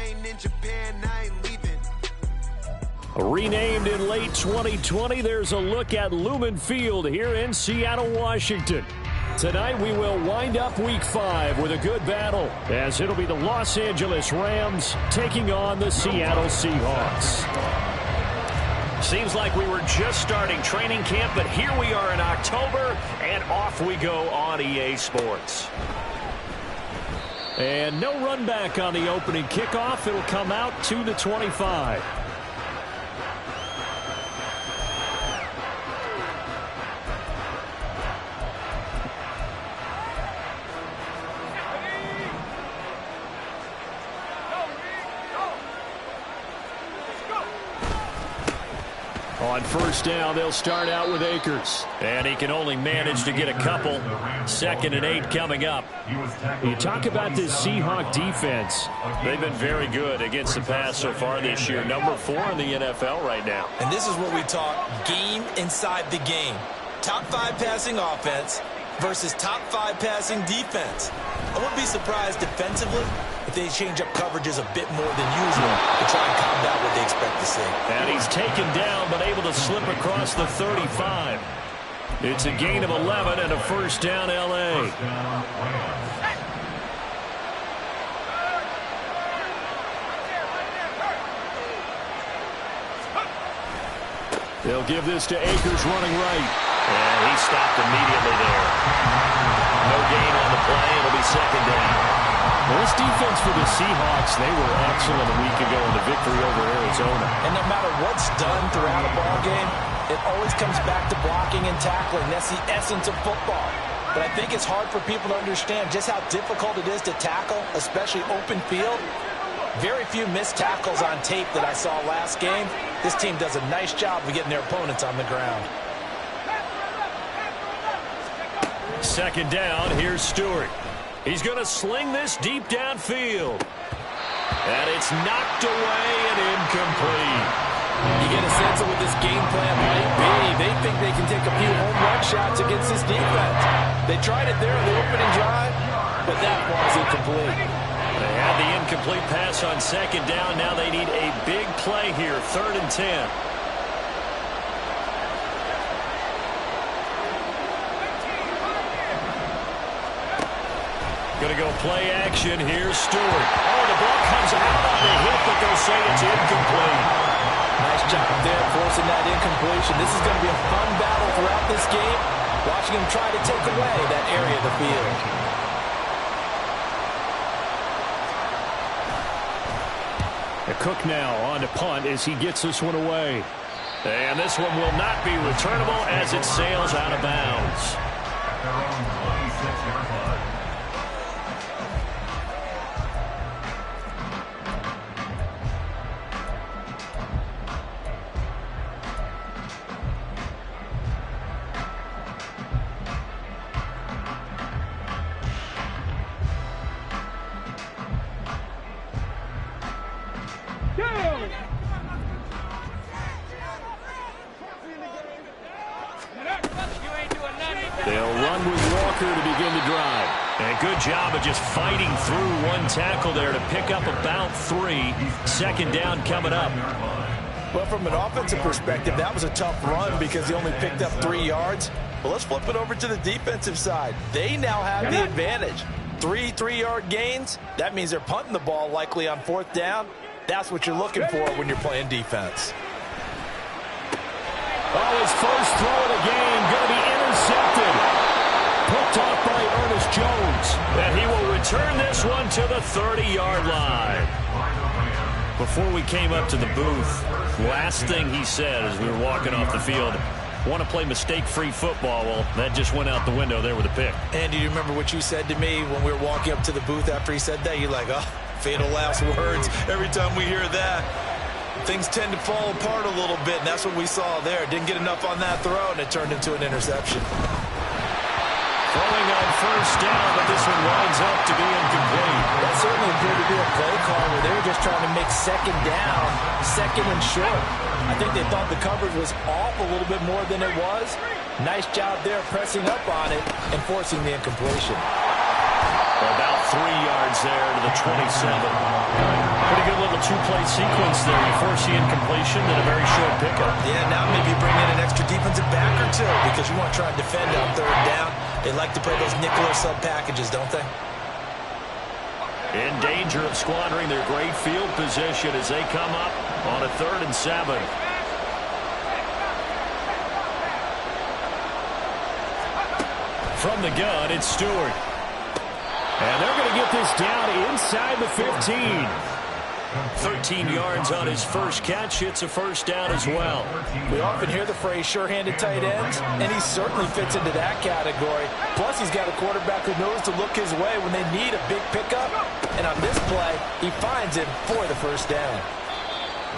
ain't in Japan, I ain't leaving. Renamed in late 2020, there's a look at Lumen Field here in Seattle, Washington. Tonight we will wind up Week 5 with a good battle, as it'll be the Los Angeles Rams taking on the Seattle Seahawks. Seems like we were just starting training camp, but here we are in October, and off we go on EA Sports. And no run back on the opening kickoff. It'll come out to the 25. On first down, they'll start out with Akers. And he can only manage to get a couple. 2nd and 8 coming up. You talk about this Seahawk defense. They've been very good against the pass so far this year. Number 4 in the NFL right now. And this is what we talk game inside the game. Top 5 passing offense versus top 5 passing defense. I wouldn't be surprised defensively if they change up coverages a bit more than usual to try and combat what they expect to see. And he's taken down but able to slip across the 35. It's a gain of 11 and a first down L.A. They'll give this to Akers running right. And he stopped immediately there. No gain on the play. It'll be 2nd down. Well, this defense for the Seahawks, they were excellent a week ago in the victory over Arizona. And no matter what's done throughout a ball game, it always comes back to blocking and tackling. That's the essence of football. But I think it's hard for people to understand just how difficult it is to tackle, especially open field. Very few missed tackles on tape that I saw last game. This team does a nice job of getting their opponents on the ground. 2nd down, here's Stewart. He's going to sling this deep downfield. And it's knocked away and incomplete. You get a sense of what this game plan might be. They think they can take a few home run shots against this defense. They tried it there in the opening drive, but that was incomplete. They had the incomplete pass on 2nd down. Now they need a big play here, 3rd and 10. Going to go play action. Here's Stewart. Oh, the ball comes out on the hit, but they'll say it's incomplete. Nice job there forcing that incompletion. This is going to be a fun battle throughout this game. Watching him try to take away that area of the field. The Cook now on to punt as he gets this one away. And this one will not be returnable as it sails out of bounds. They'll run with Walker to begin the drive. And good job of just fighting through one tackle there to pick up about 3. 2nd down coming up. Well, from an offensive perspective, that was a tough run because he only picked up 3 yards. Well, let's flip it over to the defensive side. They now have the advantage. 3 3-yard gains. That means they're punting the ball likely on 4th down. That's what you're looking for when you're playing defense. Oh, his first throw of the game going to be intercepted. Picked off by Ernest Jones. And he will return this one to the 30-yard line. Before we came up to the booth, last thing he said as we were walking off the field, want to play mistake-free football. Well, that just went out the window there with a pick. And do you remember what you said to me when we were walking up to the booth after he said that? You're like, oh, fatal last words. Every time we hear that, things tend to fall apart a little bit, and that's what we saw there. Didn't get enough on that throw, and it turned into an interception. Throwing on first down, but this one winds up to be incomplete. That certainly appeared to be a play call where they were just trying to make 2nd down, 2nd and short. I think they thought the coverage was off a little bit more than it was. Nice job there pressing up on it and forcing the incompletion. About 3 yards there to the 27. Pretty good little two-play sequence there. You force the incompletion, then a very short pickup. Yeah, now maybe bring in an extra defensive back or two because you want to try and defend on third down. They like to play those nickel or sub packages, don't they? In danger of squandering their great field position as they come up on a 3rd and 7. From the gun, it's Stewart. And they're going to get this down inside the 15. 13 yards on his first catch. It's a first down as well. We often hear the phrase sure-handed tight ends, and he certainly fits into that category. Plus, he's got a quarterback who knows to look his way when they need a big pickup. And on this play, he finds him for the first down.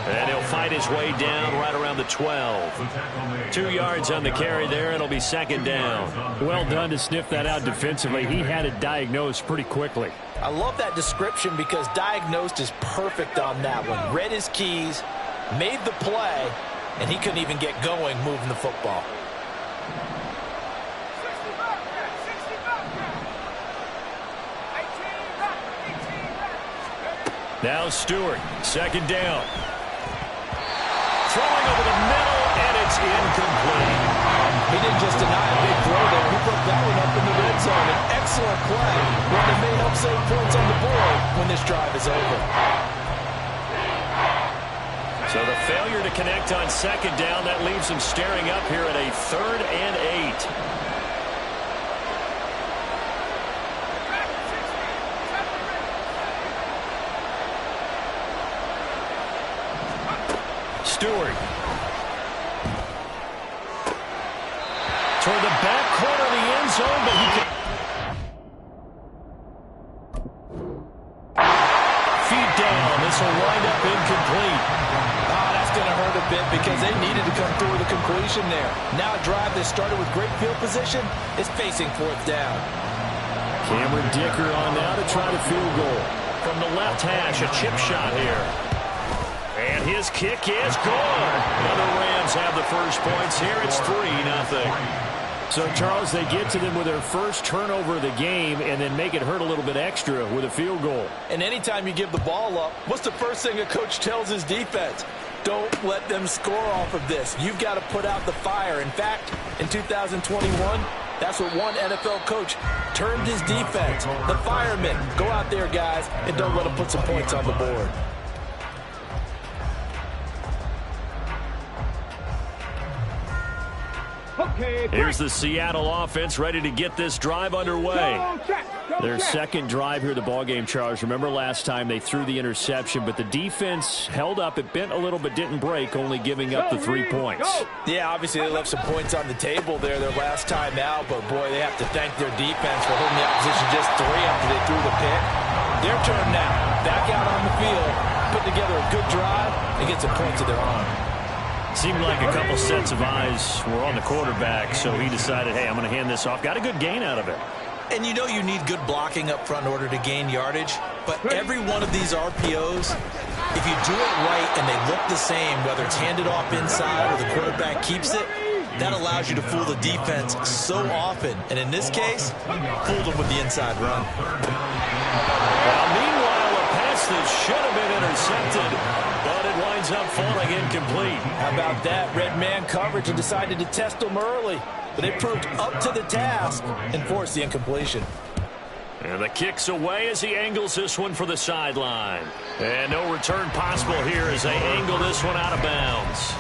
And he'll fight his way down right around the 12. 2 yards on the carry there. It'll be 2nd down. Well done to sniff that out defensively. He had it diagnosed pretty quickly. I love that description because diagnosed is perfect on that one. Read his keys, made the play, and he couldn't even get going moving the football. Now Stewart, 2nd down. Throwing over the middle, and it's incomplete. He didn't just deny a big throw there. He put that one up in the red zone. An excellent play. One that may help save points on the board when this drive is over. So the failure to connect on 2nd down, that leaves him staring up here at a 3rd and 8. Stewart. Toward the back corner of the end zone, but he can... Feet down. This will wind up incomplete. Oh, that's going to hurt a bit because they needed to come through with a completion there. Now a drive that started with great field position is facing 4th down. Cameron Dicker on now to try the field goal. From the left hash, a chip shot here. And his kick is good. And the Rams have the first points here. It's 3-0. So, Charles, they get to them with their first turnover of the game and then make it hurt a little bit extra with a field goal. And anytime you give the ball up, what's the first thing a coach tells his defense? Don't let them score off of this. You've got to put out the fire. In fact, in 2021, that's what one NFL coach termed his defense. The firemen. Go out there, guys, and don't let them put some points on the board. Here's the Seattle offense ready to get this drive underway. Their second drive here of the ballgame, Charles. Remember last time they threw the interception, but the defense held up. It bent a little but didn't break, only giving up the 3 points. Yeah, obviously they left some points on the table there their last time out, but boy, they have to thank their defense for holding the opposition just 3 after they threw the pick. Their turn now. Back out on the field, put together a good drive, and get some points of their own. Seemed like a couple sets of eyes were on the quarterback, so he decided, hey, I'm going to hand this off. Got a good gain out of it. And you know you need good blocking up front in order to gain yardage, but every one of these RPOs, if you do it right and they look the same, whether it's handed off inside or the quarterback keeps it, that allows you to fool the defense so often. And in this case, fooled them with the inside run. Well, meanwhile, a pass that should have been intercepted, but it winds up falling incomplete. How about that? Red man coverage and decided to test them early. But they proved up to the task and forced the incompletion. And the kick's away as he angles this one for the sideline. And no return possible here as they angle this one out of bounds.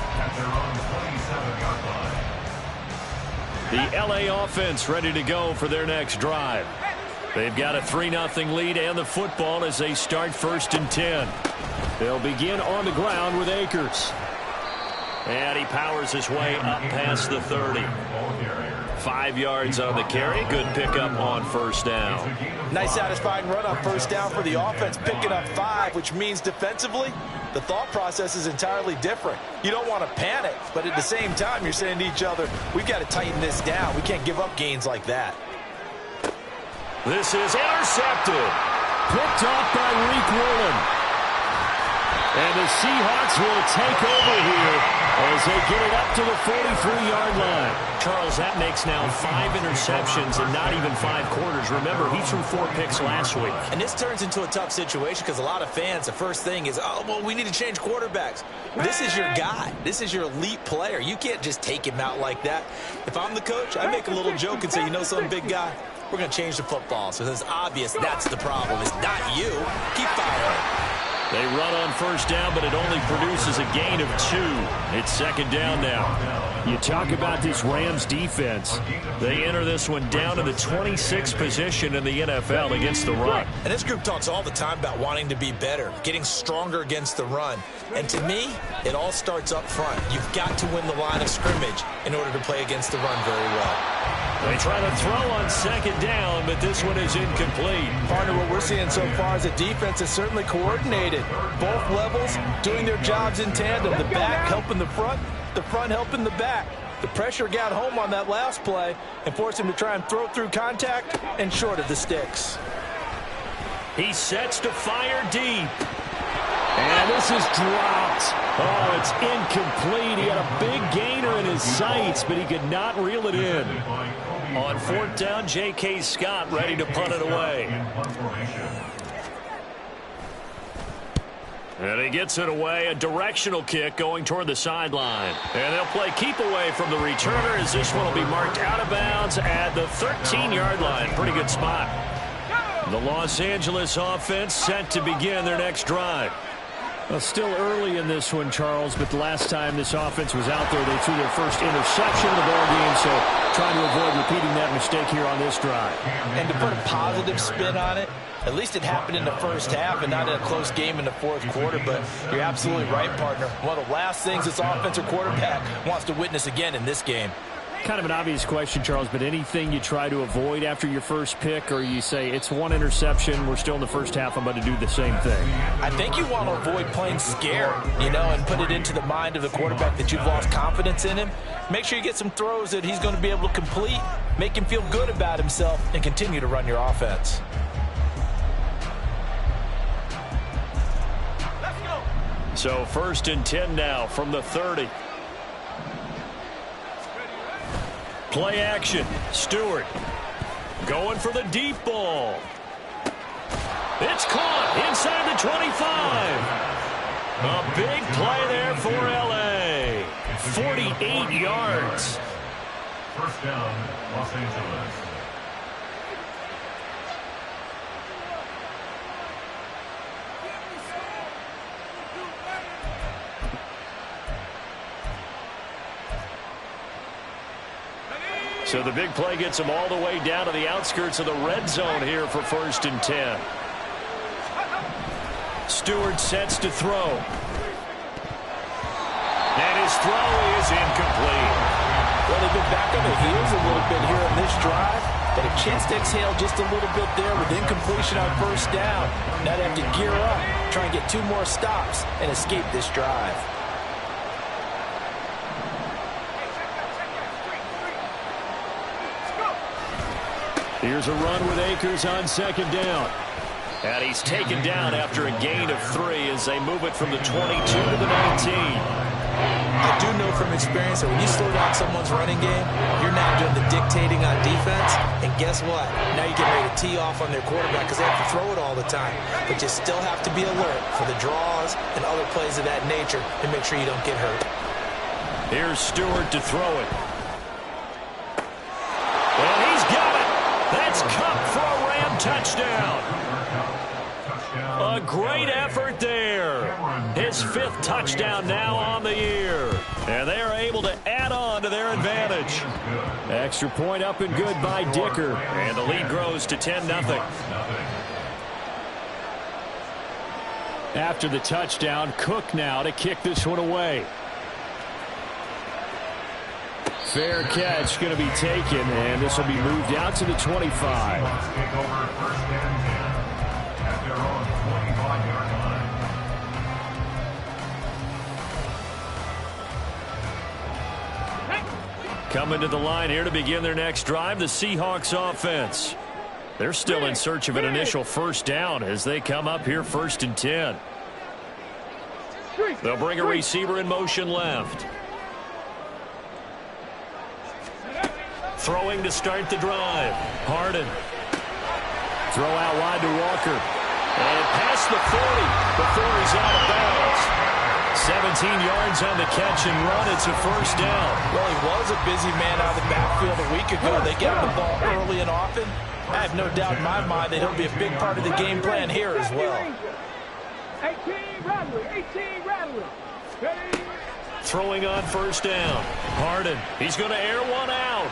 The LA offense ready to go for their next drive. They've got a 3-0 lead and the football as they start 1st and 10. They'll begin on the ground with Akers. And he powers his way up past the 30. 5 yards on the carry. Good pickup on 1st down. Nice satisfying run on 1st down for the offense, picking up 5, which means defensively, the thought process is entirely different. You don't want to panic, but at the same time, you're saying to each other, we've got to tighten this down. We can't give up gains like that. This is intercepted. Picked off by Reek Woolen. And the Seahawks will take over here as they get it up to the 43-yard line. Charles, that makes now 5 interceptions in not even 5 quarters. Remember, he threw 4 picks last week. And this turns into a tough situation because a lot of fans, the first thing is, oh, well, we need to change quarterbacks. This is your guy. This is your elite player. You can't just take him out like that. If I'm the coach, I make a little joke and say, you know some big guy? We're going to change the football. So it's obvious that's the problem. It's not you. Keep firing. They run on first down, but it only produces a gain of 2. It's second down now. You talk about this Rams defense. They enter this one down to the 26th position in the NFL against the run. And this group talks all the time about wanting to be better, getting stronger against the run. And to me, it all starts up front. You've got to win the line of scrimmage in order to play against the run very well. They try to throw on second down, but this one is incomplete. Partner, what we're seeing so far is the defense is certainly coordinated. Both levels doing their jobs in tandem. The back helping the front helping the back. The pressure got home on that last play and forced him to try and throw through contact and short of the sticks. He sets to fire deep. And this is dropped. Oh, it's incomplete. He had a big gainer in his sights, but he could not reel it in. On 4th down, J.K. Scott ready to punt it away. And he gets it away, a directional kick going toward the sideline. And they'll play keep away from the returner as this one will be marked out of bounds at the 13-yard line. Pretty good spot. The Los Angeles offense set to begin their next drive. Well, still early in this one, Charles, but the last time this offense was out there, they threw their first interception of the ball game, so trying to avoid repeating that mistake here on this drive. And to put a positive spin on it, at least it happened in the first half and not in a close game in the fourth quarter, but you're absolutely right, partner. One of the last things this offensive quarterback wants to witness again in this game. Kind of an obvious question, Charles, but anything you try to avoid after your first pick, or you say it's one interception, we're still in the first half, I'm going to do the same thing? I think you want to avoid playing scared, and put it into the mind of the quarterback that you've lost confidence in him. Make sure you get some throws that he's going to be able to complete, make him feel good about himself, and continue to run your offense. So 1st and 10 now from the 30. Play action. Stewart going for the deep ball. It's caught inside the 25. A big play there for L.A. 48 yards. First down, Los Angeles. So the big play gets him all the way down to the outskirts of the red zone here for 1st and 10. Stewart sets to throw. And his throw is incomplete. Well, they've been back on their heels a little bit here in this drive, but a chance to exhale just a little bit there with incompletion on first down. Now they have to gear up, try and get 2 more stops, and escape this drive. Here's a run with Akers on second down. And he's taken down after a gain of 3 as they move it from the 22 to the 19. I do know from experience that when you slow down someone's running game, you're now doing the dictating on defense. And guess what? Now you get ready to tee off on their quarterback because they have to throw it all the time. But you still have to be alert for the draws and other plays of that nature to make sure you don't get hurt. Here's Stewart to throw it. And he's got it. That's Cup for a Ram touchdown. A great effort there. His 5th touchdown now on the year. And they are able to add on to their advantage. Extra point up and good by Dicker. And the lead grows to 10-0. After the touchdown, Cook now to kick this one away. Fair catch going to be taken, and this will be moved out to the 25. Coming to the line here to begin their next drive, the Seahawks offense. They're still in search of an initial first down as they come up here 1st and 10. They'll bring a receiver in motion left. Throwing to start the drive. Harden. Throw out wide to Walker. And past the 40 before he's out of bounds. 17 yards on the catch and run. It's a first down. Well, he was a busy man out of the backfield a week ago. They get him the ball early and often. I have no doubt in my mind that he'll be a big part of the game plan here as well. 18 Rattler. Throwing on first down. Harden. He's going to air one out.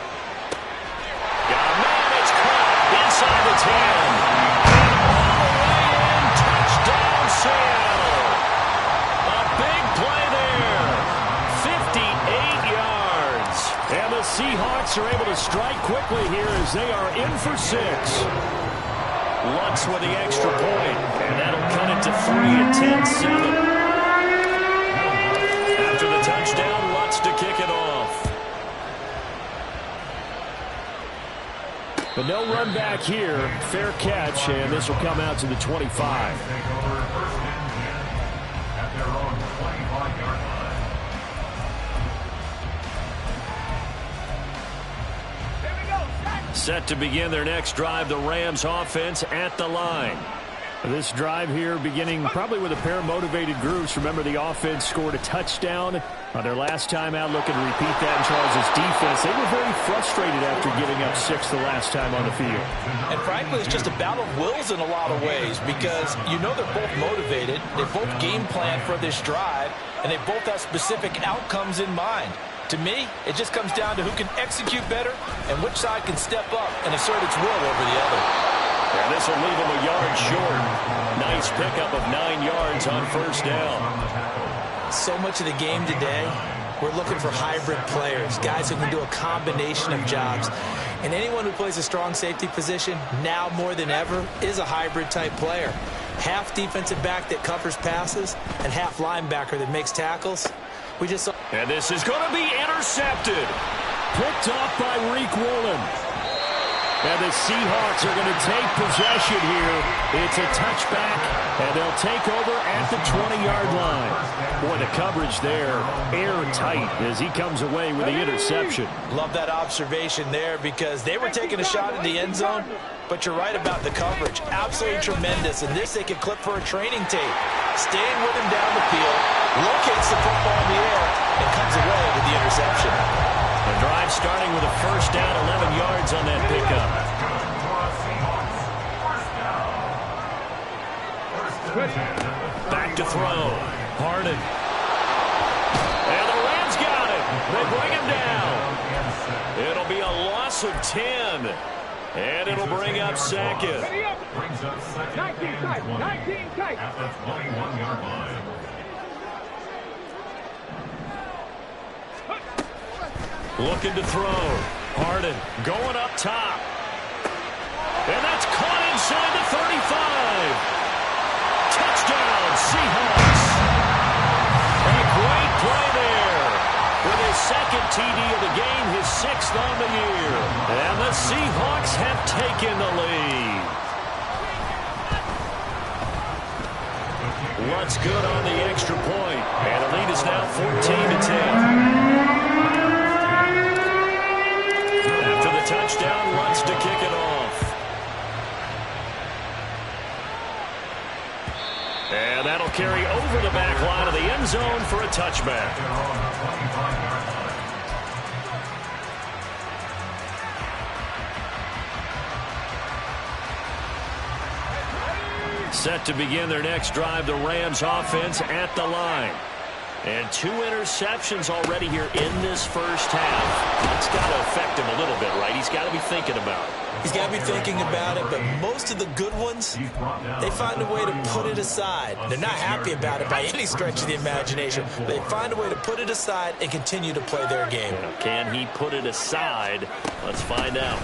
Got a man. It's caught inside the 10. And all the way in. Touchdown, Seattle. A big play there. 58 yards. And the Seahawks are able to strike quickly here as they are in for 6. Lutz with the extra point. And that'll cut it to 3 at 10-7. After the touchdown, Lutz to kick it off. But no run back here. Fair catch, and this will come out to the 25. Take over first and 10 at their own 25-yard line. Set to begin their next drive, the Rams offense at the line. This drive here beginning probably with a pair of motivated groups. Remember, the offense scored a touchdown on their last time out, looking to repeat that in Charles' defense. They were very frustrated after giving up 6 the last time on the field. And frankly, it's just a battle of wills in a lot of ways because you know they're both motivated. They both game plan for this drive, and they both have specific outcomes in mind. To me, it just comes down to who can execute better and which side can step up and assert its will over the other. And this will leave him a yard short. Nice pickup of 9 yards on first down. So much of the game today, we're looking for hybrid players, guys who can do a combination of jobs. And anyone who plays a strong safety position, now more than ever, is a hybrid-type player. Half defensive back that covers passes and half linebacker that makes tackles. We just saw. And this is going to be intercepted. Picked off by Reek Woolen. And the Seahawks are going to take possession here. It's a touchback, and they'll take over at the 20-yard line. Boy, the coverage there, airtight as he comes away with the interception. Love that observation there because they were taking a shot at the end zone, but you're right about the coverage. Absolutely tremendous, and this they could clip for a training tape. Staying with him down the field, locates the football in the air, and comes away with the interception. The drive starting with a first down, 11 yards on that pickup. Back to throw. Harden. And the Rams got it. They bring him down. It'll be a loss of 10. And it'll bring up second. Brings up second and 20 at the 21-yard line. Looking to throw. Harden going up top. And that's caught inside the 35. Touchdown, Seahawks. A great play there. With his second TD of the game, his 6th on the year. And the Seahawks have taken the lead. Lutz good on the extra point. And the lead is now 14-10. Touchdown, Lutz to kick it off. And that'll carry over the back line of the end zone for a touchback. Set to begin their next drive, the Rams offense at the line. And 2 interceptions already here in this first half. That's got to affect him a little bit, right? He's got to be thinking about it. He's got to be thinking about it, but most of the good ones, they find a way to put it aside. They're not happy about it by any stretch of the imagination. They find a way to put it aside and continue to play their game. Can he put it aside? Let's find out.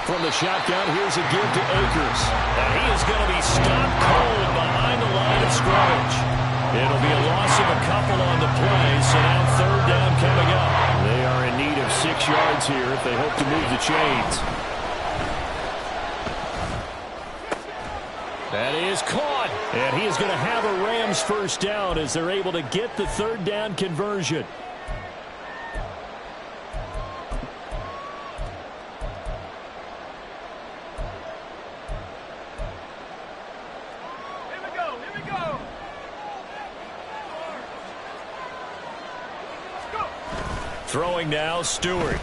From the shotgun, here's a give to Akers. And he is going to be stopped cold behind the line of scrimmage. It'll be a loss of a couple on the play, so now third down coming up. They are in need of 6 yards here if they hope to move the chains. That is caught, and he is going to have a Rams first down as they're able to get the third down conversion. Throwing now, Stewart.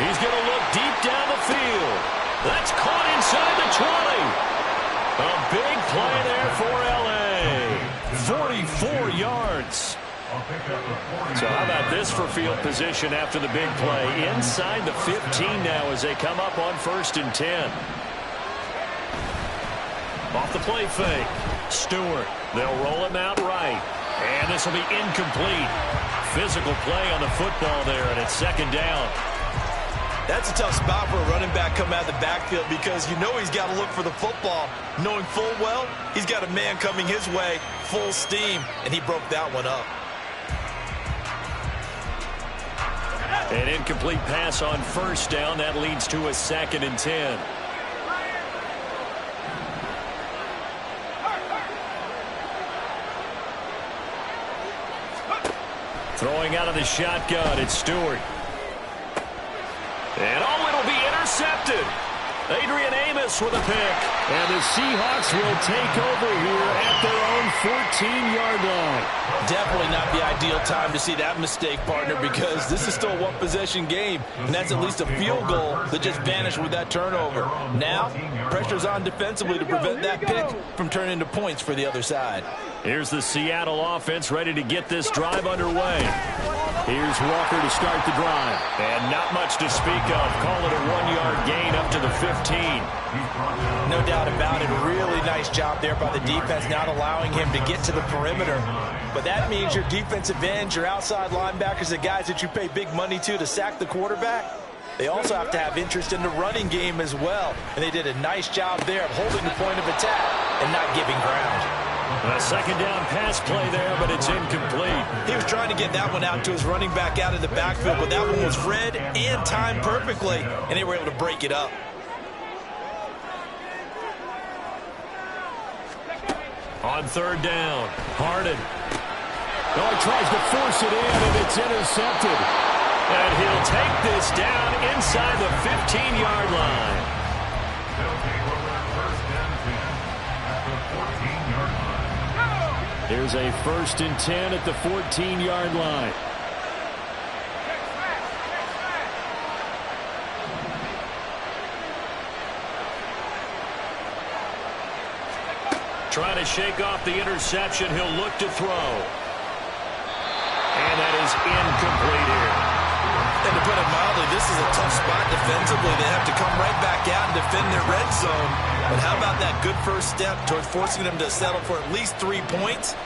He's going to look deep down the field. That's caught inside the 20. A big play there for L.A. 44 yards. So how about this for field position after the big play? Inside the 15 now as they come up on 1st and 10. Off the play fake. Stewart. They'll roll him out right. And this will be incomplete. Physical play on the football there, and it's 2nd down. That's a tough spot for a running back coming out of the backfield because you know he's got to look for the football, knowing full well he's got a man coming his way, full steam, and he broke that one up. An incomplete pass on 1st down. That leads to a 2nd and 10. Throwing out of the shotgun, it's Stewart. And it'll be intercepted. Adrian Amos with a pick. And the Seahawks will take over here at their own 14-yard line. Definitely not the ideal time to see that mistake, partner, because this is still a one-possession game, and that's at least a field goal that just vanished with that turnover. Now, pressure's on defensively to prevent that pick from turning into points for the other side. Here's the Seattle offense ready to get this drive underway. Here's Walker to start the drive. And not much to speak of. Call it a 1-yard gain up to the 15. No doubt about it. Really nice job there by the defense, not allowing him to get to the perimeter. But that means your defensive ends, your outside linebackers, the guys that you pay big money to sack the quarterback, they also have to have interest in the running game as well. And they did a nice job there of holding the point of attack and not giving ground. A 2nd down pass play there, but it's incomplete. He was trying to get that one out to his running back out of the backfield, but that one was read and timed perfectly, and they were able to break it up. On 3rd down, Harden. Oh, he tries to force it in, and it's intercepted. And he'll take this down inside the 15-yard line. Here's a 1st and 10 at the 14-yard line. Trying to shake off the interception. He'll look to throw. And that is incomplete here. And to put it mildly, this is a tough spot defensively. They have to come right back out and defend their red zone. But how about that good first step towards forcing them to settle for at least 3 points?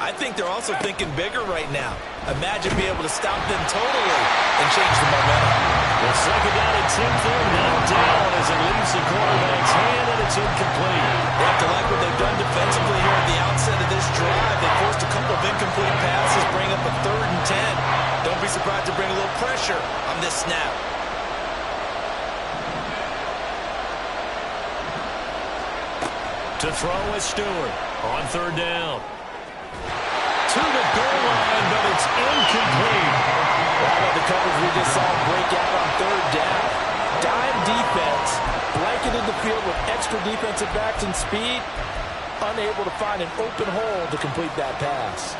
I think they're also thinking bigger right now. Imagine being able to stop them totally and change the momentum. The 2nd down and 10 there, knocked down as it leaves the quarterback's hand, and it's incomplete. They have to like what they've done defensively here at the outset of this drive. They forced a couple of incomplete passes, bring up a 3rd and 10. Don't be surprised to bring a little pressure on this snap. To throw is Stewart on 3rd down. To the goal line, but it's incomplete. Wow, the coverage we just saw break out on 3rd down. Dime defense, blanketed the field with extra defensive backs and speed, unable to find an open hole to complete that pass.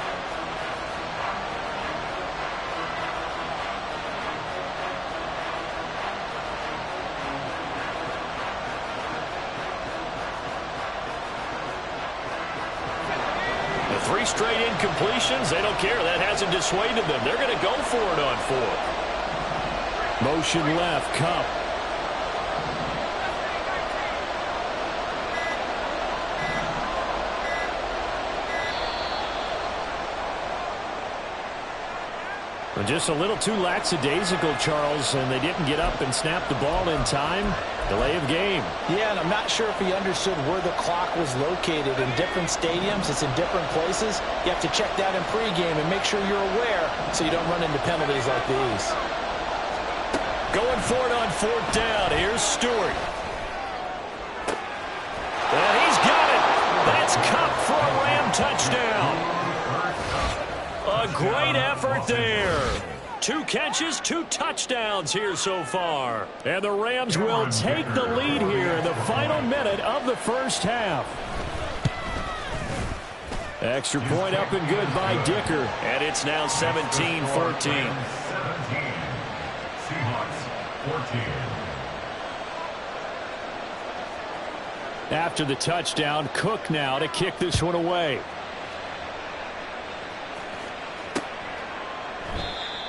Three straight incompletions. They don't care. That hasn't dissuaded them. They're going to go for it on 4th. Motion left. Cup. Just a little too lackadaisical, Charles, and they didn't get up and snap the ball in time. Delay of game. Yeah, and I'm not sure if he understood where the clock was located. In different stadiums, it's in different places. You have to check that in pregame and make sure you're aware so you don't run into penalties like these. Going for it on 4th down. Here's Stewart. And he's got it. That's Cup for a Ram touchdown. A great effort there. 2 catches, 2 touchdowns here so far. And the Rams will take the lead here in the final minute of the 1st half. Extra point up and good by Dicker. And it's now 17-14. 17. Seahawks 14. After the touchdown, Cook now to kick this one away.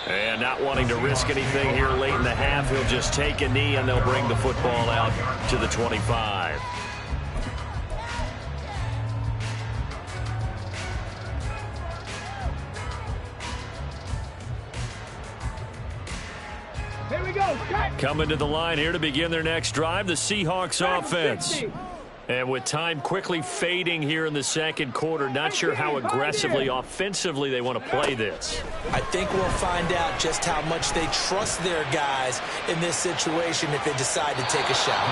And not wanting to risk anything here late in the half, he'll just take a knee and they'll bring the football out to the 25. Here we go. Coming to the line here to begin their next drive, the Seahawks offense. 60. And with time quickly fading here in the second quarter, not sure how aggressively, offensively they want to play this. I think we'll find out just how much they trust their guys in this situation if they decide to take a shot.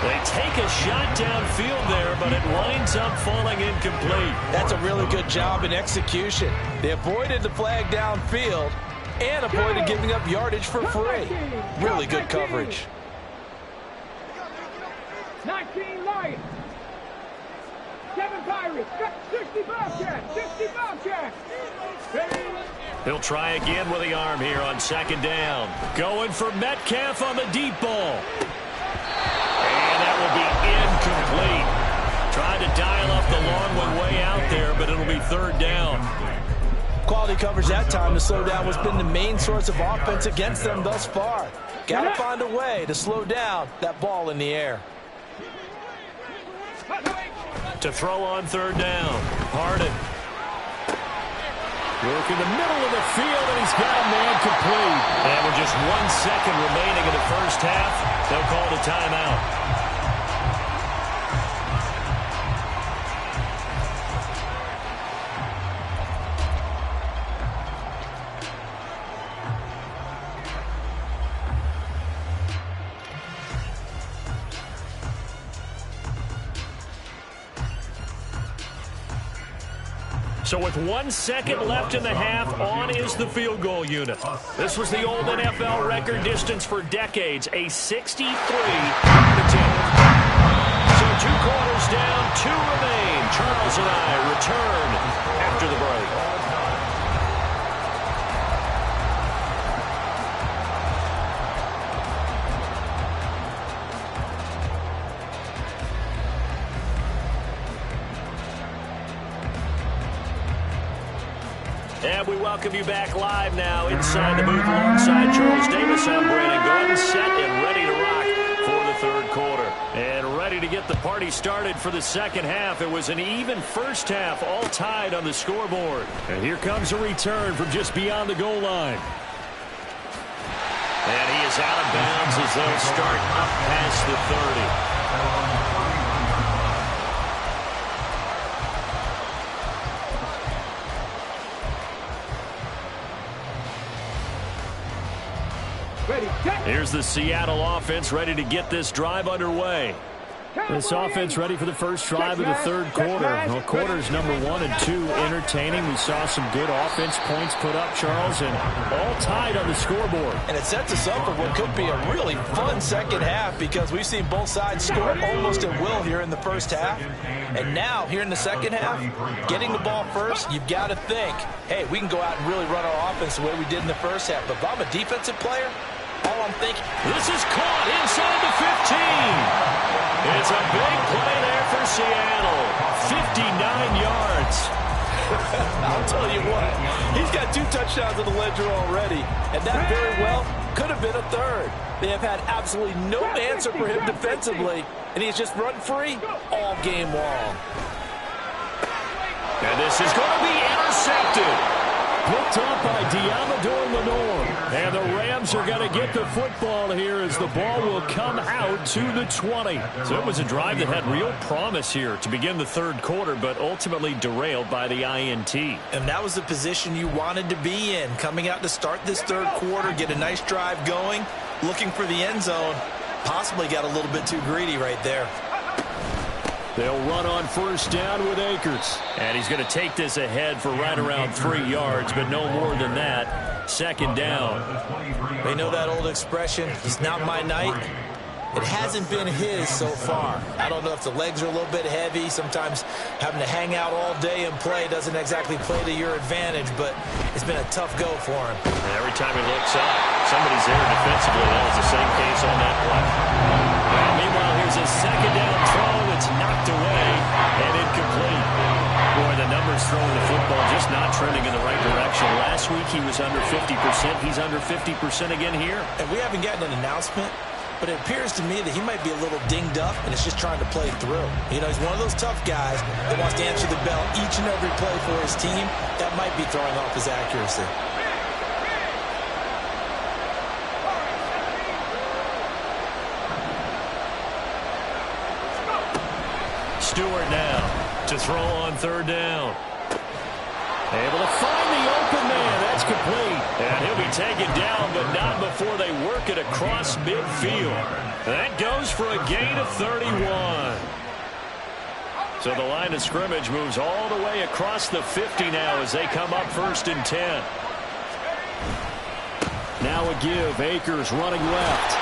They take a shot downfield there, but it winds up falling incomplete. That's a really good job in execution. They avoided the flag downfield and avoided giving up yardage for free. Really good coverage. 19 Lions. 7 Pirates. 60 Bobcats. 60 Bobcats. He'll try again with the arm here on second down. Going for Metcalf on the deep ball. And that will be incomplete. Tried to dial up the long one way out there, but it'll be third down. Quality coverage that time to slow down what's been the main source of offense against them thus far. Got to find a way to slow down that ball in the air. To throw on third down. Harden. Work in the middle of the field, and he's got a man complete. And with just 1 second remaining in the first half, they'll call it a timeout. So with 1 second left in the half, on is the field goal unit. This was the old NFL record distance for decades, a 63 attempt. So 2 quarters down, 2 remain. Charles and I return after the break. And we welcome you back live now inside the booth alongside Charles Davis. I'm Brandon Gordon, set and ready to rock for the third quarter. And ready to get the party started for the second half. It was an even first half, all tied on the scoreboard. And here comes a return from just beyond the goal line. And he is out of bounds as they'll start up past the 30. Here's the Seattle offense ready to get this drive underway. This offense ready for the first drive of the third quarter. Well, quarters number 1 and 2 entertaining. We saw some good offense points put up, Charles, and all tied on the scoreboard. And it sets us up for what could be a really fun second half because we've seen both sides score almost at will here in the first half. And now, here in the second half, getting the ball first, you've got to think, hey, we can go out and really run our offense the way we did in the first half. But if I'm a defensive player, all I'm thinking, this is caught inside the 15. It's a big play there for Seattle. 59 yards. I'll tell you what, he's got 2 touchdowns on the ledger already, and that very well could have been a third. They have had absolutely no answer for him defensively, and he's just run free all game long. And this is going to be intercepted. Picked up by Diamador Lenore. And the Rams are going to get the football here as the ball will come out to the 20. So it was a drive that had real promise here to begin the third quarter, but ultimately derailed by the INT. And that was the position you wanted to be in. Coming out to start this third quarter, get a nice drive going, looking for the end zone. Possibly got a little bit too greedy right there. They'll run on first down with Akers. And he's going to take this ahead for right around 3 yards, but no more than that. Second down. They know that old expression, it's not my night. It hasn't been his so far. I don't know if the legs are a little bit heavy. Sometimes having to hang out all day and play doesn't exactly play to your advantage, but it's been a tough go for him. And every time he looks up, somebody's there defensively. That was the same case on that play. Well, meanwhile, here's a second down throw that's knocked away and incomplete. Boy, the numbers throwing the football just not trending in the right direction. Last week he was under 50%. He's under 50% again here. And we haven't gotten an announcement, but it appears to me that he might be a little dinged up and is just trying to play through. You know, he's one of those tough guys that wants to answer the bell each and every play for his team. That might be throwing off his accuracy. Stewart now to throw on third down. Able to find the open man. That's complete. And he'll be taken down, but not before they work it across midfield. That goes for a gain of 31. So the line of scrimmage moves all the way across the 50 now as they come up 1st and 10. Now a give. Akers running left.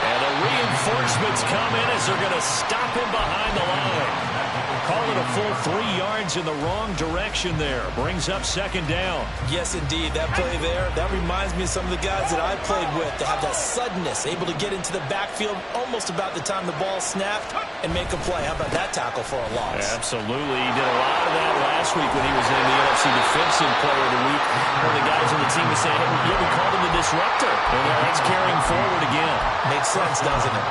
And the reinforcements come in as they're going to stop him behind the line. Call it a full 3 yards in the wrong direction there. Brings up 2nd down. Yes, indeed. That play there, that reminds me of some of the guys that I played with to have that suddenness, able to get into the backfield almost about the time the ball snapped and make a play. How about that tackle for a loss? Absolutely. He did a lot of that last week when he was in the NFC Defensive Player of the Week. One of the guys on the team was saying, hey, yeah, we called him the disruptor. And that's carrying forward again. Makes sense, doesn't it?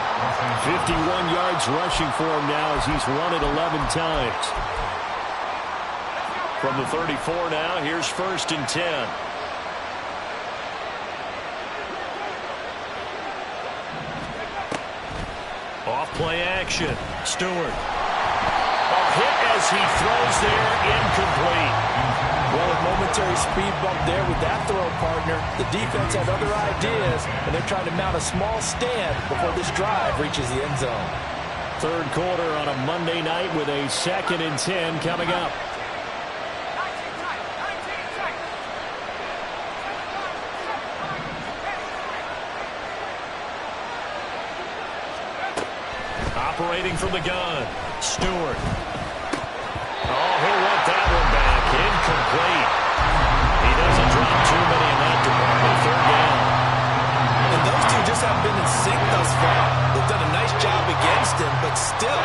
51 yards rushing for him now as he's run it 11 times. From the 34 now, here's 1st and 10. Off play action. Stewart. A hit as he throws there, incomplete. Well, a momentary speed bump there with that throw, partner. The defense had other ideas, and they're trying to mount a small stand before this drive reaches the end zone. 3rd quarter on a Monday night with a 2nd and 10 coming up. Operating from the gun, Stewart. Oh, he'll want that one back. Incomplete. He doesn't drop too many in that department. 3rd down. And those two just haven't been in sync thus far. They've done a nice job against him, but still,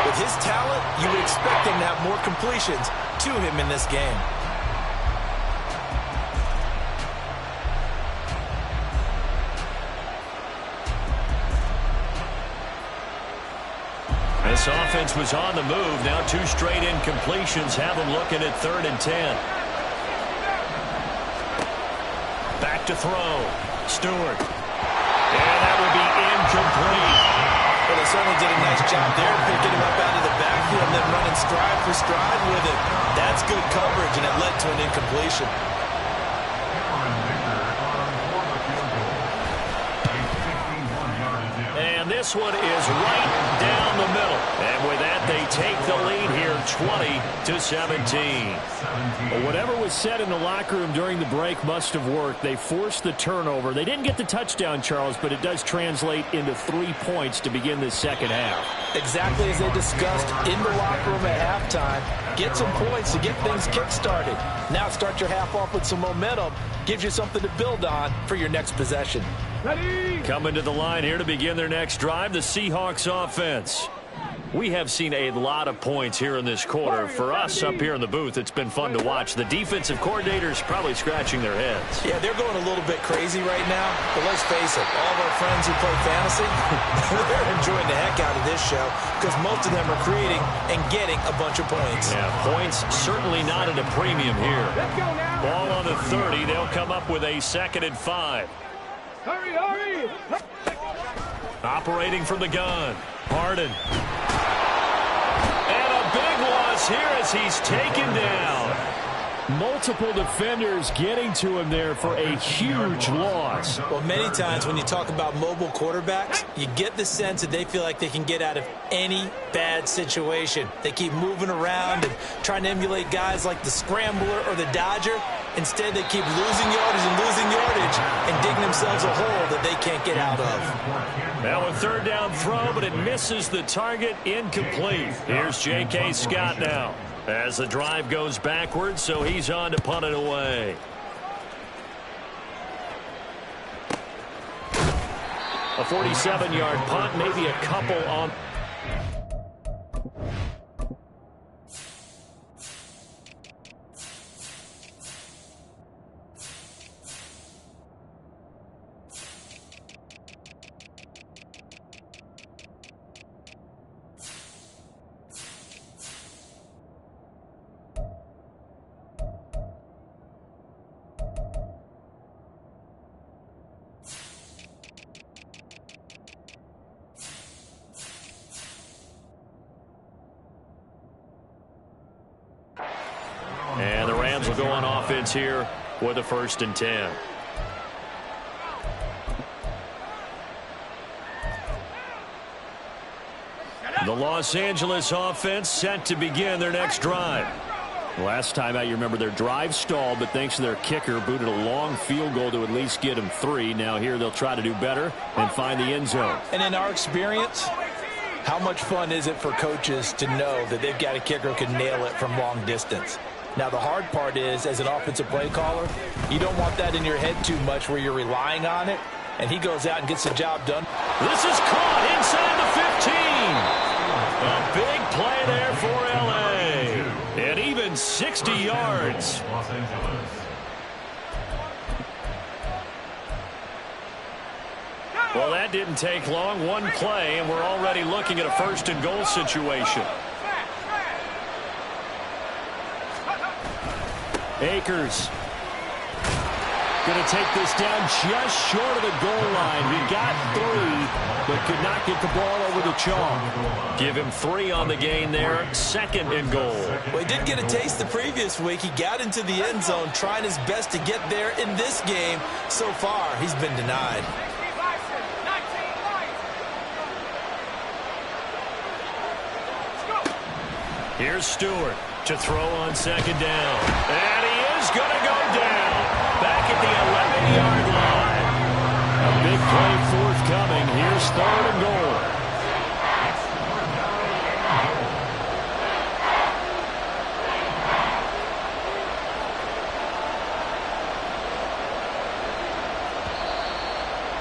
with his talent, you would expect him to have more completions to him in this game. This offense was on the move. Now 2 straight incompletions have them looking at 3rd and 10. Back to throw. Stewart. And that will be incomplete. Well, they certainly did a nice job there, picking him up out of the backfield and then running stride for stride with it. That's good coverage, and it led to an incompletion. And this one is right down the middle. And with that, they take the lead here, 20-17. Well, whatever was said in the locker room during the break must have worked. They forced the turnover. They didn't get the touchdown, Charles, but it does translate into 3 points to begin this 2nd half. Exactly as they discussed in the locker room at halftime. Get some points to get things kick-started. Now start your half off with some momentum. Gives you something to build on for your next possession. Ready? Coming to the line here to begin their next drive, the Seahawks offense. We have seen a lot of points here in this quarter. For us up here in the booth, it's been fun to watch. The defensive coordinators probably scratching their heads. Yeah, they're going a little bit crazy right now. But let's face it, all of our friends who play fantasy, they're enjoying the heck out of this show because most of them are creating and getting a bunch of points. Yeah, points certainly not at a premium here. Let's go now. Ball on the 30. They'll come up with a 2nd and 5. Hurry, hurry. Operating from the gun. Harden. And a big loss here as he's taken down. Multiple defenders getting to him there for a huge loss. Well, many times when you talk about mobile quarterbacks, you get the sense that they feel like they can get out of any bad situation. They keep moving around and trying to emulate guys like the Scrambler or the Dodger. Instead, they keep losing yardage and digging themselves a hole that they can't get out of. Now a third down throw, but it misses the target, incomplete. Here's J.K. Scott now as the drive goes backwards, so he's on to punt it away. A 47-yard punt, maybe a couple on. And the Rams will go on offense here with a 1st and 10. The Los Angeles offense set to begin their next drive. Last time out, you remember their drive stalled, but thanks to their kicker, booted a long field goal to at least get them 3. Now here they'll try to do better and find the end zone. And in our experience, how much fun is it for coaches to know that they've got a kicker who can nail it from long distance? Now, the hard part is, as an offensive play caller, you don't want that in your head too much where you're relying on it, and he goes out and gets the job done. This is caught inside the 15. A big play there for L.A. And even 60 yards. Los Angeles. Well, that didn't take long. One play, and we're already looking at a 1st and goal situation. Akers going to take this down just short of the goal line. He got 3, but could not get the ball over the chalk. Give him 3 on the gain there. 2nd and goal. Well, he did get a taste the previous week. He got into the end zone, trying his best to get there in this game. So far, he's been denied. Here's Stewart to throw on 2nd down. And he is going to go down. Back at the 11-yard line. A big play forthcoming. Here's 3rd and goal.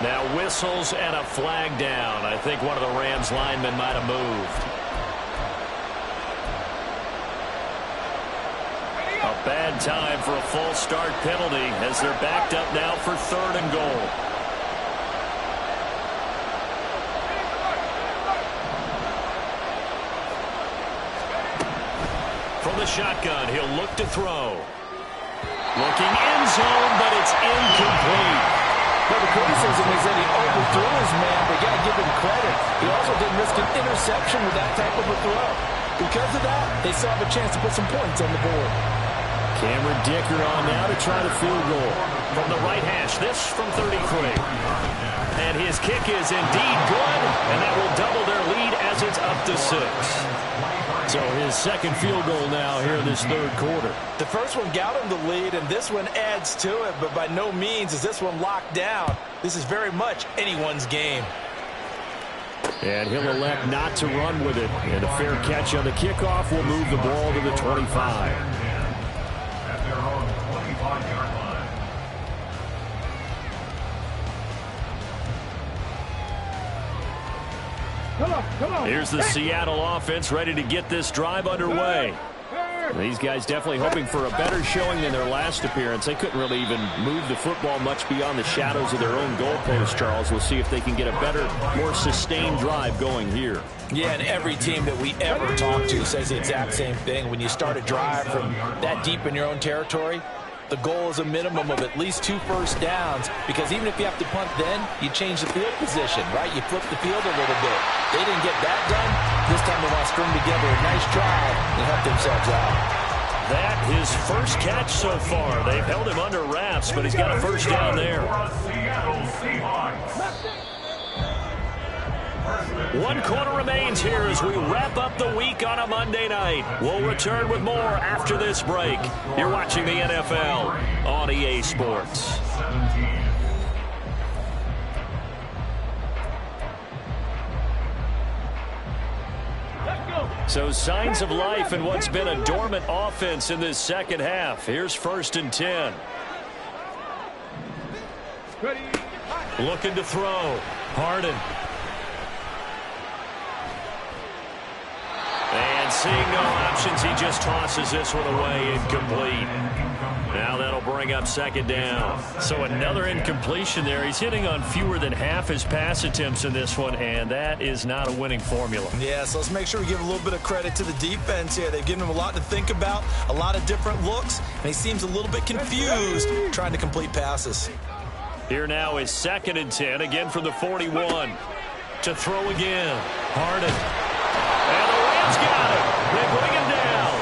Now whistles and a flag down. I think one of the Rams linemen might have moved. A bad time for a false start penalty as they're backed up now for 3rd and goal. From the shotgun, he'll look to throw. Looking end zone, but it's incomplete. Well, the criticism is that he overthrew his man, but you got to give him credit. He also didn't risk an interception with that type of a throw. Because of that, they still have a chance to put some points on the board. Cameron Dicker on now to try the field goal. From the right hash, this from 33. And his kick is indeed good, and that will double their lead as it's up to 6. So his 2nd field goal now here in this 3rd quarter. The first one got him the lead, and this one adds to it, but by no means is this one locked down. This is very much anyone's game. And he'll elect not to run with it. And a fair catch on the kickoff will move the ball to the 25. At their own 25-yard line. Come on. Here's the Seattle offense ready to get this drive underway. These guys definitely hoping for a better showing than their last appearance. They couldn't really even move the football much beyond the shadows of their own goalpost, Charles. We'll see if they can get a better, more sustained drive going here. Yeah, and every team that we ever talk to says the exact same thing. When you start a drive from that deep in your own territory, the goal is a minimum of at least 2 first downs, because even if you have to punt then, you change the field position, right? You flip the field a little bit. They didn't get that done. This time they want to string together a nice drive and help themselves out. That his first catch so far. They've held him under wraps, but he's got a first down there. Seattle Seahawks. First and 1 quarter remains here as we wrap up the week on a Monday night. We'll return with more after this break. You're watching the NFL on EA Sports. So signs of life in what's been a dormant offense in this second half. Here's 1st and 10. Ready. Looking to throw. Harden. And seeing no options, he just tosses this one away, incomplete. Now that'll bring up 2nd down. So another incompletion there. He's hitting on fewer than half his pass attempts in this one, and that is not a winning formula. Yeah, so let's make sure we give a little bit of credit to the defense here. They've given him a lot to think about, a lot of different looks, and he seems a little bit confused trying to complete passes. Here now is 2nd and 10, again from the 41. To throw again. Harden. And the Rams got it. They bring him down.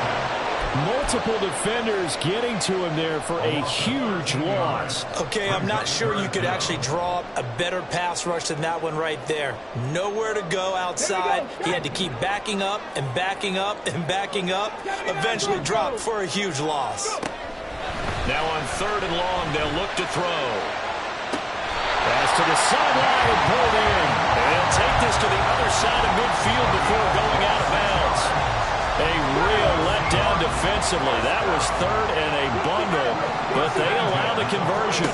Multiple defenders getting to him there for a huge loss. Okay, I'm not sure you could actually draw a better pass rush than that one right there. Nowhere to go outside. He had to keep backing up and backing up and backing up. Eventually dropped for a huge loss. Now on 3rd and long, they'll look to throw. Pass to the sideline and pulled in. And they'll take this to the other side of midfield before going out of bounds. A real letdown defensively. That was 3rd and a bundle, but they allow the conversion.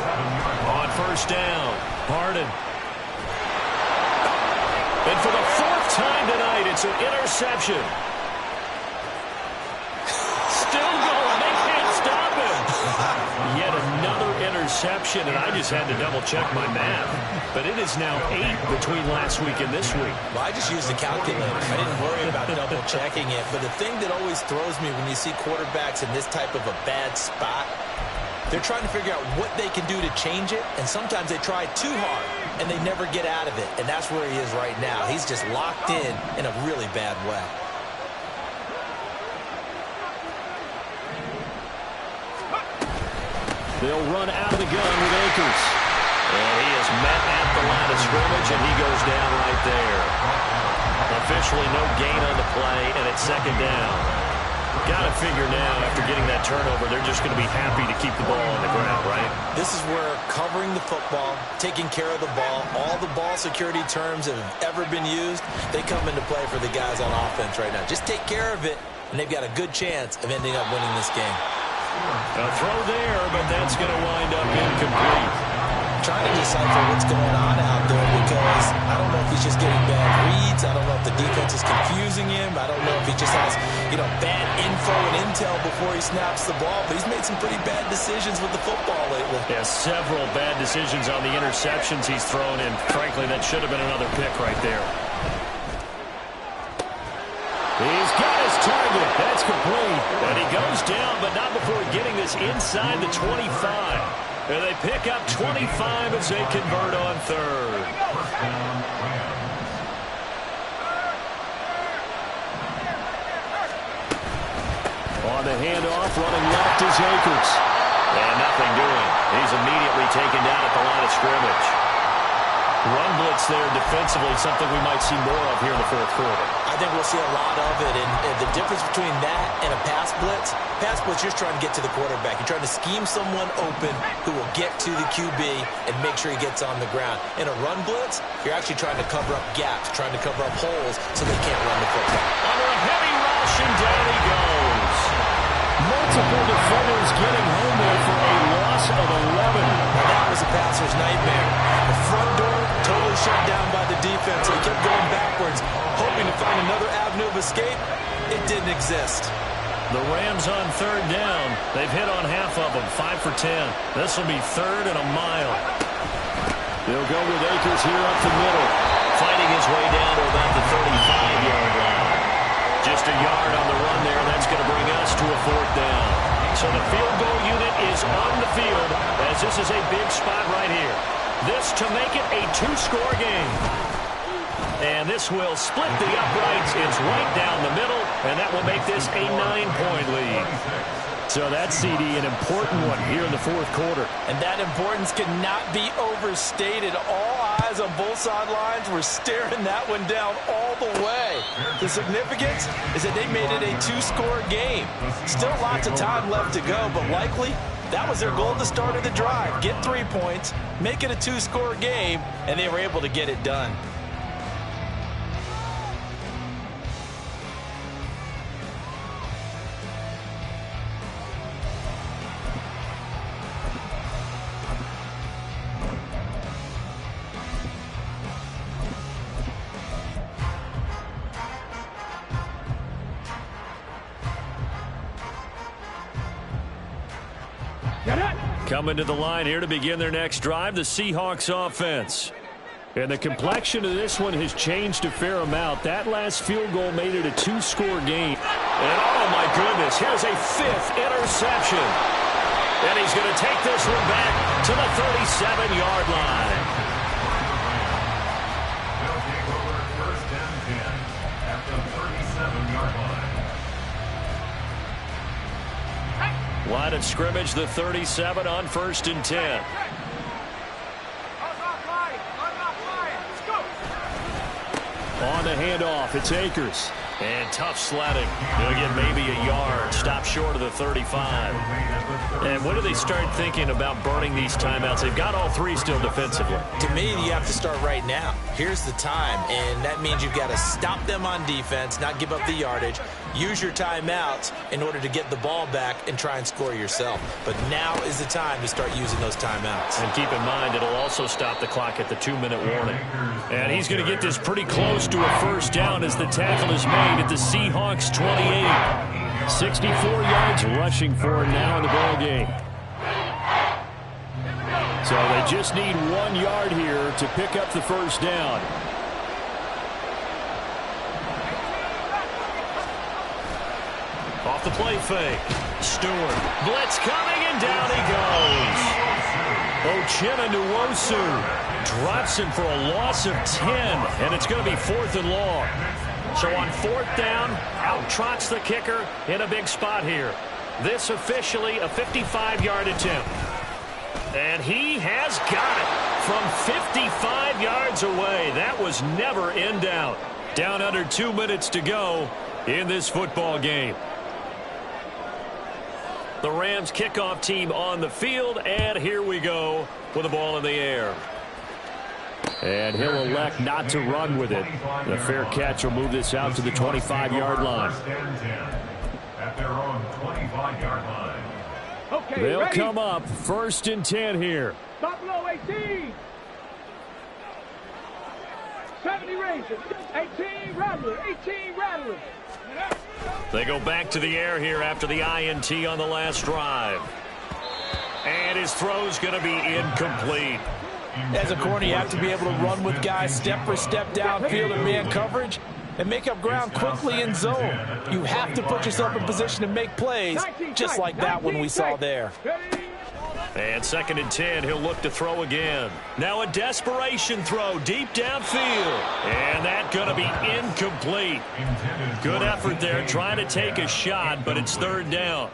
On 1st down, Harden. And for the 4th time tonight, it's an interception. Still going. They can't stop him. Yet another interception, and I just had to double-check my math. But it is now 8 between last week and this week. Well, I just used the calculator. I didn't worry about double-checking it. But the thing that always throws me when you see quarterbacks in this type of a bad spot, they're trying to figure out what they can do to change it, and sometimes they try too hard, and they never get out of it. And that's where he is right now. He's just locked in a really bad way. They'll run out of the gun with Akers. And he is met at the line of scrimmage, and he goes down right there. Officially no gain on the play, and it's 2nd down. Got to figure now, after getting that turnover, they're just going to be happy to keep the ball on the ground, right? This is where covering the football, taking care of the ball, all the ball security terms that have ever been used, they come into play for the guys on offense right now. Just take care of it, and they've got a good chance of ending up winning this game. A throw there, but that's going to wind up incomplete. Trying to decipher what's going on out there because I don't know if he's just getting bad reads. I don't know if the defense is confusing him. I don't know if he just has, bad info and intel before he snaps the ball. But he's made some pretty bad decisions with the football lately. Yeah, several bad decisions on the interceptions he's thrown in. Frankly, that should have been another pick right there. He's got his target. That's complete. And he goes down, but not before getting this inside the 25. And they pick up 25 as they convert on 3rd. On the handoff, running left is Akers. And nothing doing. He's immediately taken down at the line of scrimmage. Run blitz there defensively, something we might see more of here in the 4th quarter. I think we'll see a lot of it, and the difference between that and a pass blitz, you're just trying to get to the quarterback. You're trying to scheme someone open who will get to the QB and make sure he gets on the ground. In a run blitz, you're actually trying to cover up gaps, trying to cover up holes so they can't run the football. Under a heavy rush, and down he goes. Multiple defenders getting home there for a loss of 11. Now that was a passer's nightmare. The front door totally shut down by the defense. They kept going backwards, hoping to find another avenue of escape. It didn't exist. The Rams on 3rd down. They've hit on half of them, 5 for 10. This will be 3rd and a mile. They'll go with Akers here up the middle, fighting his way down to about the 35-yard line. Just a yard on the run there. That's going to bring us to a 4th down. So the field goal unit is on the field as this is a big spot right here. This to make it a 2-score game. And this will split the uprights. It's right down the middle, and that will make this a 9-point lead. So that, CD, an important one here in the 4th quarter. And that importance cannot be overstated. All eyes on both sidelines were staring that one down all the way. The significance is that they made it a two-score game. Still lots of time left to go, but likely that was their goal at the start of the drive. Get 3 points, make it a two-score game, and they were able to get it done. Coming to the line here to begin their next drive, the Seahawks offense. And the complexion of this one has changed a fair amount. That last field goal made it a two-score game. And oh my goodness, here's a 5th interception. And he's going to take this one back to the 37-yard line. They'll take over 1st and 10 at the 37-yard line. Line of scrimmage, the 37 on 1st and 10. On the handoff, it's Akers. And tough sledding. He'll get maybe a yard. Stop short of the 35. And when do they start thinking about burning these timeouts? They've got all 3 still defensively. To me, you have to start right now. Here's the time, and that means you've got to stop them on defense, not give up the yardage. Use your timeouts in order to get the ball back and try and score yourself. But now is the time to start using those timeouts. And keep in mind, it'll also stop the clock at the 2-minute warning. And he's going to get this pretty close to a 1st down as the tackle is made at the Seahawks 28. 64 yards rushing for him now in the ball game. So they just need 1 yard here to pick up the 1st down. Off the play fake. Stewart. Blitz coming, and down he goes. Uchenna Nwosu drops him for a loss of 10, and it's going to be 4th and long. So on 4th down, out trots the kicker in a big spot here. This officially a 55-yard attempt. And he has got it from 55 yards away. That was never in doubt. Down under 2 minutes to go in this football game. The Rams kickoff team on the field, and here we go with the ball in the air. And he'll elect not to run with it. The fair catch will move this out to the 25-yard line. At their own 25-yard line. Okay, they'll ready? come up 1st and 10 here. Stop below 18. 70 Rangers. 18 Rattlers. 18 Rattlers. They go back to the air here after the INT on the last drive. And his throw's going to be incomplete. As a corner, you have to be able to run with guys step for step downfield and man coverage and make up ground quickly in zone. You have to put yourself in position to make plays just like that one we saw there. And 2nd and 10, he'll look to throw again. Now a desperation throw deep downfield. And that's going to be incomplete. Good effort there trying to take a shot, but it's 3rd down.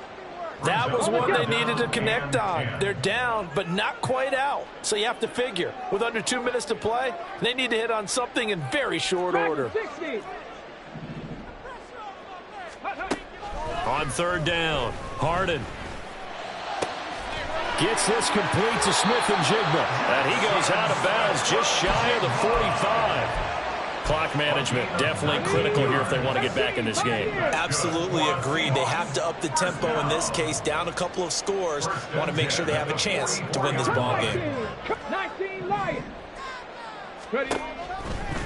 That was one they needed to connect on. They're down, but not quite out. So you have to figure, with under 2 minutes to play, they need to hit on something in very short order. On 3rd down, Harden gets this complete to Smith-Njigba. And he goes out of bounds just shy of the 45. Clock management definitely critical here if they want to get back in this game. Absolutely agreed. They have to up the tempo in this case, down a couple of scores. Want to make sure they have a chance to win this ball game. 19 Lions. Ready?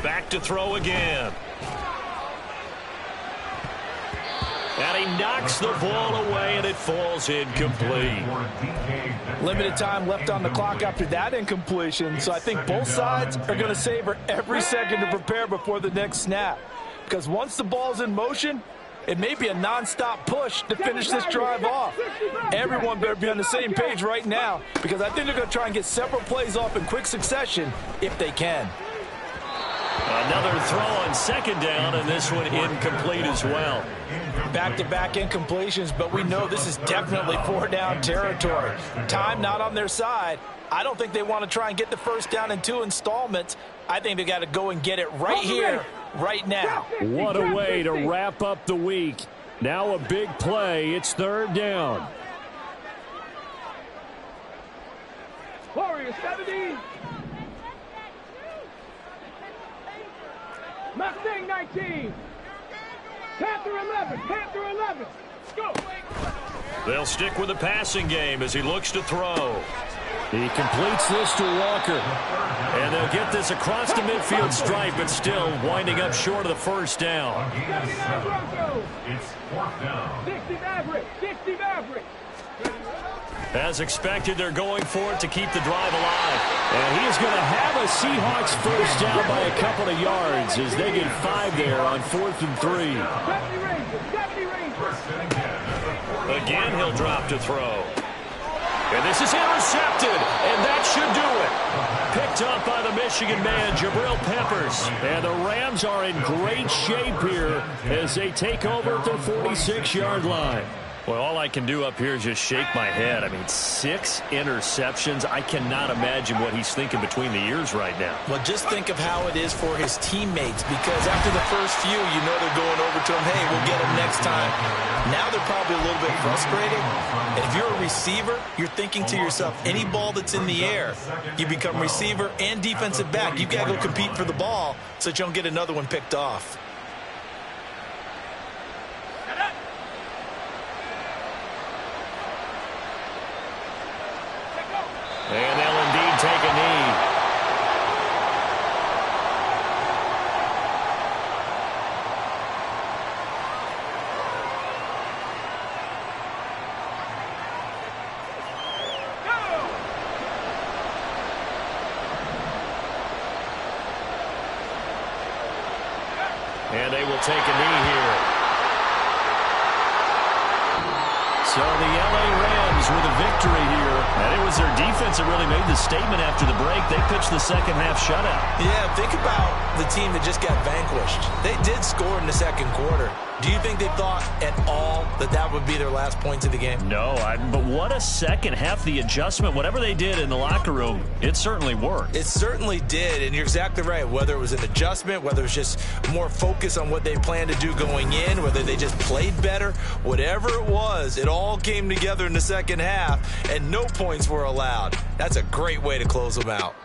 Back to throw again. And he knocks the ball away, and it falls incomplete. Limited time left on the clock after that incompletion, so I think both sides are going to savor every second to prepare before the next snap. Because once the ball's in motion, it may be a nonstop push to finish this drive off. Everyone better be on the same page right now, because I think they're going to try and get several plays off in quick succession if they can. Another another throw on second down, and this one incomplete as well. Back-to-back incompletions, but we know this is definitely four-down territory. Time not on their side. I don't think they want to try and get the first down in 2 installments. I think they got to go and get it right here, right now. What a way to wrap up the week. Now a big play. It's third down. Warriors 70. Mustang 19. Panther 11. Panther 11. Go. They'll stick with the passing game as he looks to throw. He completes this to Walker. And they'll get this across the midfield stripe, but still winding up short of the first down. 79 Broncos. It's fourth down. 60 Mavericks. 60 Mavericks. As expected, they're going for it to keep the drive alive. And he is going to have a Seahawks first down by a couple of yards as they get 5 there on 4th and 3. 70 Rangers. 70 Rangers. Again, he'll drop to throw. And this is intercepted, and that should do it. Picked up by the Michigan man, Jabril Peppers. And the Rams are in great shape here as they take over at their 46-yard line. Well, all I can do up here is just shake my head. I mean, 6 interceptions. I cannot imagine what he's thinking between the ears right now. Well, just think of how it is for his teammates, because after the first few, you know they're going over to him, hey, we'll get him next time. Now they're probably a little bit frustrated. And if you're a receiver, you're thinking to yourself, any ball that's in the air, you become receiver and defensive back. You've got to go compete for the ball so that you don't get another one picked off. And they'll indeed take a knee. And they will take a knee here. So the LA Rams with a victory here. And it was their defense that really made the statement after the break. They pitched the second half shutout. Yeah, think about the team that just got vanquished. They did score in the second quarter. Do you think they thought at all that that would be their last points of the game? No, but what a second half. The adjustment, whatever they did in the locker room, it certainly worked. It certainly did, and you're exactly right. Whether it was an adjustment, whether it was just more focus on what they planned to do going in, whether they just played better, whatever it was, it all came together in the second half, and no points were allowed. That's a great way to close them out.